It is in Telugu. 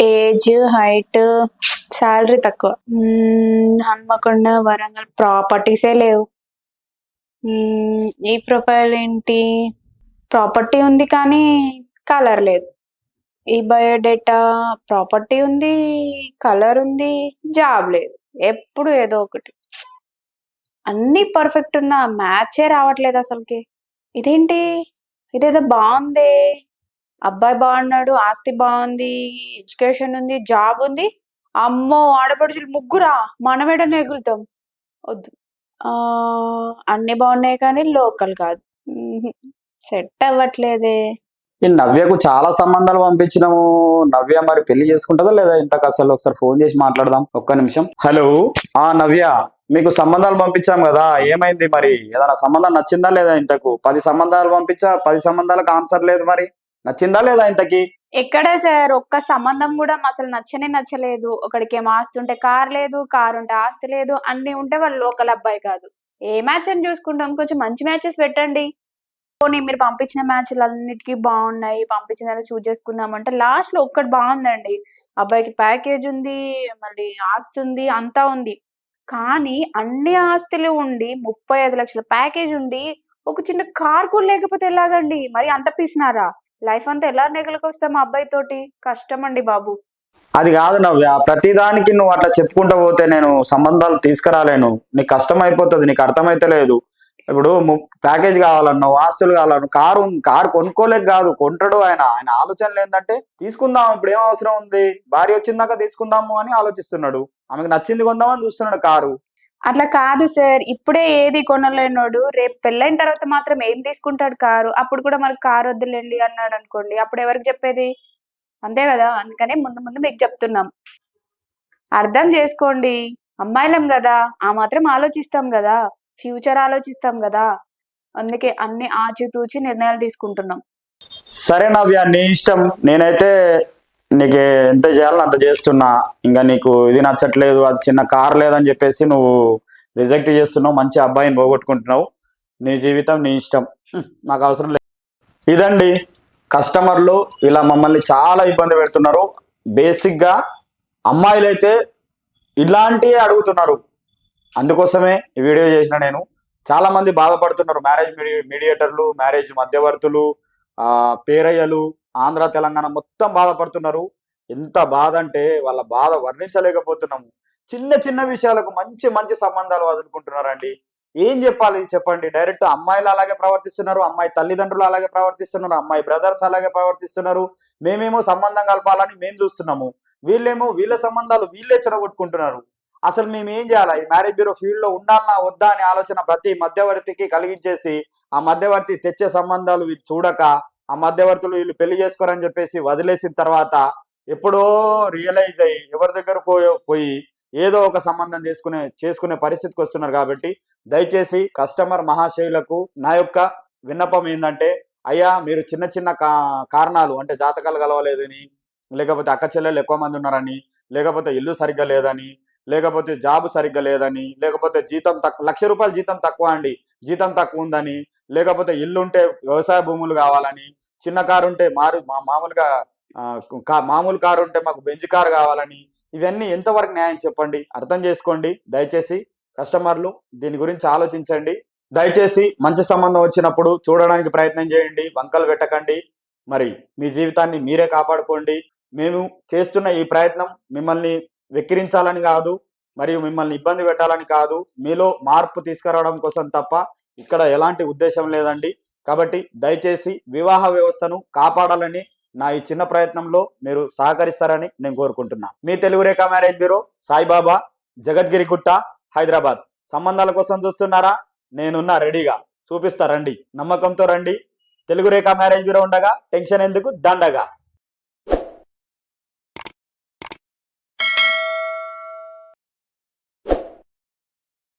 ఏజ్, హైట్, శాలరీ తక్కువ. హన్మకొండ, వరంగల్ ప్రాపర్టీసే లేవు. ఈ ప్రొఫైల్ ఏంటి? ప్రాపర్టీ ఉంది కానీ కలర్ లేదు. ఈ బయోడేటా ప్రాపర్టీ ఉంది, కలర్ ఉంది, జాబ్ లేదు. ఎప్పుడు ఏదో ఒకటి. అన్నీ పర్ఫెక్ట్ ఉన్నా మ్యాచే రావట్లేదు అసలుకి. ఇదేంటి? ఇదేదో బావుందే! అబ్బాయి బాగున్నాడు, ఆస్తి బాగుంది, ఎడ్యుకేషన్ ఉంది, జాబ్ ఉంది. అమ్మో! ఆడపడుచులు ముగ్గురా? మనమేడన్నా ఎగురుతాం. వద్దు. అన్నీ బాగున్నాయి కానీ లోకల్ కాదు. సెట్ అవ్వట్లేదే. ఈ నవ్యకు చాలా సంబంధాలు పంపించినాము. నవ్య మరి పెళ్లి చేసుకుంటుందా లేదా ఇంతకు అసలు ఒకసారి ఫోన్ చేసి మాట్లాడదాం. ఒక్క నిమిషం. హలో. నవ్య, మీకు సంబంధాలు పంపించాం కదా, ఏమైంది మరి? ఏదైనా సంబంధం నచ్చిందా లేదా? ఇంతకు 10 సంబంధాలు పంపించా, 10 సంబంధాలకు ఆన్సర్ లేదు. మరి నచ్చిందా లేదా ఇంతకి? ఎక్కడ సార్? ఒక్క సంబంధం కూడా అసలు నచ్చనే నచ్చలేదు. ఒకడికేమో ఆస్తి ఉంటే కార్ లేదు, కార్ ఉంటే ఆస్తి లేదు, అన్ని ఉంటే వాళ్ళు లోకల్ అబ్బాయి కాదు. ఏ మ్యాచ్ అని చూసుకుంటాం? కొంచెం మంచి మ్యాచెస్ పెట్టండి. పోనీ మీరు పంపించిన మ్యాచ్లు అన్నిటికీ బాగున్నాయి, పంపించిన దాన్ని చూజ్ చేసుకుందామంటే లాస్ట్ లో ఒక్కటి బాగుందండి. అబ్బాయికి ప్యాకేజ్ ఉంది, మళ్ళీ ఆస్తి ఉంది, అంతా ఉంది. కానీ అన్ని ఆస్తులు ఉండి 35 లక్షల ప్యాకేజ్ ఉండి ఒక చిన్న కార్ కూడా లేకపోతే ఎలాగండి? మరి అంత పిసినారా? లైఫ్ అంతా ఎలా నెగలకొస్తాం ఆ అబ్బాయితోటి? కష్టం అండి బాబు. అది కాదు నవ్య, ప్రతిదానికి నువ్వు అట్లా చెప్పుకుంటూ పోతే నేను సంబంధాలు తీసుకురాలేను. నీకు కష్టం అయిపోతుంది, నీకు అర్థమైతే లేదు. ఇప్పుడు ప్యాకేజ్ కావాలన్నావు, ఆస్తులు కావాలన్నావు, కారు కొనుక్కోలేక కాదు, కొంటాడు ఆయన. ఆయన ఆలోచనలు ఏంటంటే తీసుకుందాం, ఇప్పుడు ఏం అవసరం ఉంది, భార్య వచ్చిందాక తీసుకుందాము అని ఆలోచిస్తున్నాడు. ఆమెకు నచ్చింది కొందామని చూస్తున్నాడు కారు. అట్లా కాదు సార్. ఇప్పుడే ఏది కొనలేనోడు రేపు పెళ్ళైన తర్వాత మాత్రం ఏం తీసుకుంటాడు కారు? అప్పుడు కూడా మనకు కారు వద్దులేండి అన్నాడు అనుకోండి, అప్పుడు ఎవరికి చెప్పేది? అంతే కదా. అందుకనే ముందు ముందు మీకు చెప్తున్నాం, అర్థం చేసుకోండి. అమ్మాయిలం కదా, ఆ మాత్రం ఆలోచిస్తాం కదా, ఫ్యూచర్ ఆలోచిస్తాం కదా. అందుకే అన్ని ఆచితూచి నిర్ణయాలు తీసుకుంటున్నాం. సరే నవ్య, నీ ఇష్టం. నేనైతే నీకు ఎంత చేయాలో అంత చేస్తున్నా. ఇంకా నీకు ఇది నచ్చట్లేదు, అది చిన్న కార్ లేదని చెప్పేసి నువ్వు రిజెక్ట్ చేస్తున్నావు, మంచి అబ్బాయిని పోగొట్టుకుంటున్నావు. నీ జీవితం నీ ఇష్టం, నాకు అవసరం లేదు. ఇదండి, కస్టమర్లు ఇలా మమ్మల్ని చాలా ఇబ్బంది పెడుతున్నారు. బేసిక్గా అమ్మాయిలు అయితే ఇలాంటివే అడుగుతున్నారు. అందుకోసమే ఈ వీడియో చేసిన నేను. చాలామంది బాధపడుతున్నారు. మ్యారేజ్ మీడియేటర్లు, మ్యారేజ్ మధ్యవర్తులు, పేరయ్యలు, ఆంధ్ర తెలంగాణ మొత్తం బాధపడుతున్నారు. ఎంత బాధ అంటే వాళ్ళ బాధ వర్ణించలేకపోతున్నాము. చిన్న చిన్న విషయాలకు మంచి మంచి సంబంధాలు వదులుకుంటున్నారండి. ఏం చెప్పాలి చెప్పండి? డైరెక్ట్ అమ్మాయిలు అలాగే ప్రవర్తిస్తున్నారు, అమ్మాయి తల్లిదండ్రులు అలాగే ప్రవర్తిస్తున్నారు, అమ్మాయి బ్రదర్స్ అలాగే ప్రవర్తిస్తున్నారు. మేమేమో సంబంధం కలపాలని మేము చూస్తున్నాము, వీళ్ళేమో వీళ్ళ సంబంధాలు వీళ్ళే చెడగొట్టుకుంటున్నారు. అసలు మేము ఏం చేయాలి? ఈ మ్యారేజ్ బ్యూరో ఫీల్డ్లో ఉండాలన్నా వద్దా అనే ఆలోచన ప్రతి మధ్యవర్తికి కలిగించేసి, ఆ మధ్యవర్తి తెచ్చే సంబంధాలు వీళ్ళు చూడక, ఆ మధ్యవర్తులు వీళ్ళు పెళ్లి చేసుకోరని చెప్పేసి వదిలేసిన తర్వాత ఎప్పుడో రియలైజ్ అయ్యి ఎవరి దగ్గర పోయి ఏదో ఒక సంబంధం చేసుకునే పరిస్థితికి వస్తున్నారు. కాబట్టి దయచేసి కస్టమర్ మహాశయులకు నా యొక్క విన్నపం ఏంటంటే, అయ్యా మీరు చిన్న చిన్న కారణాలు అంటే జాతకాలు కలవలేదని, లేకపోతే అక్క చెల్లెలు ఎక్కువ మంది ఉన్నారని, లేకపోతే ఇల్లు సరిగ్గా లేదని, లేకపోతే జాబ్ సరిగ్గా లేదని, లేకపోతే జీతం తక్కువ, ₹1,00,000 జీతం తక్కువ అండి, జీతం తక్కువ ఉందని, లేకపోతే ఇల్లు ఉంటే వ్యవసాయ భూములు కావాలని, చిన్న కారు ఉంటే మామూలుగా మామూలు కారు ఉంటే మాకు బెంజ్ కారు కావాలని, ఇవన్నీ ఎంతవరకు న్యాయం చెప్పండి? అర్థం చేసుకోండి. దయచేసి కస్టమర్లు దీని గురించి ఆలోచించండి. దయచేసి మంచి సంబంధం వచ్చినప్పుడు చూడడానికి ప్రయత్నం చేయండి, వంకలు పెట్టకండి. మరి మీ జీవితాన్ని మీరే కాపాడుకోండి. మేము చేస్తున్న ఈ ప్రయత్నం మిమ్మల్ని వెక్కిరించాలని కాదు, మరియు మిమ్మల్ని ఇబ్బంది పెట్టాలని కాదు, మీలో మార్పు తీసుకురావడం కోసం తప్ప ఇక్కడ ఎలాంటి ఉద్దేశం లేదండి. కాబట్టి దయచేసి వివాహ వ్యవస్థను కాపాడాలని నా ఈ చిన్న ప్రయత్నంలో మీరు సహకరిస్తారని నేను కోరుకుంటున్నా. మీ తెలుగు రేఖ మ్యారేజ్ బ్యూరో, సాయిబాబా, జగద్గిరిగుట్ట, హైదరాబాద్. సంబంధాల కోసం చూస్తున్నారా? నేనున్నా రెడీగా. చూపిస్తా రండి, నమ్మకంతో రండి. తెలుగు రేఖ మ్యారేజ్ బ్యూరో ఉండగా టెన్షన్ ఎందుకు, దండగా.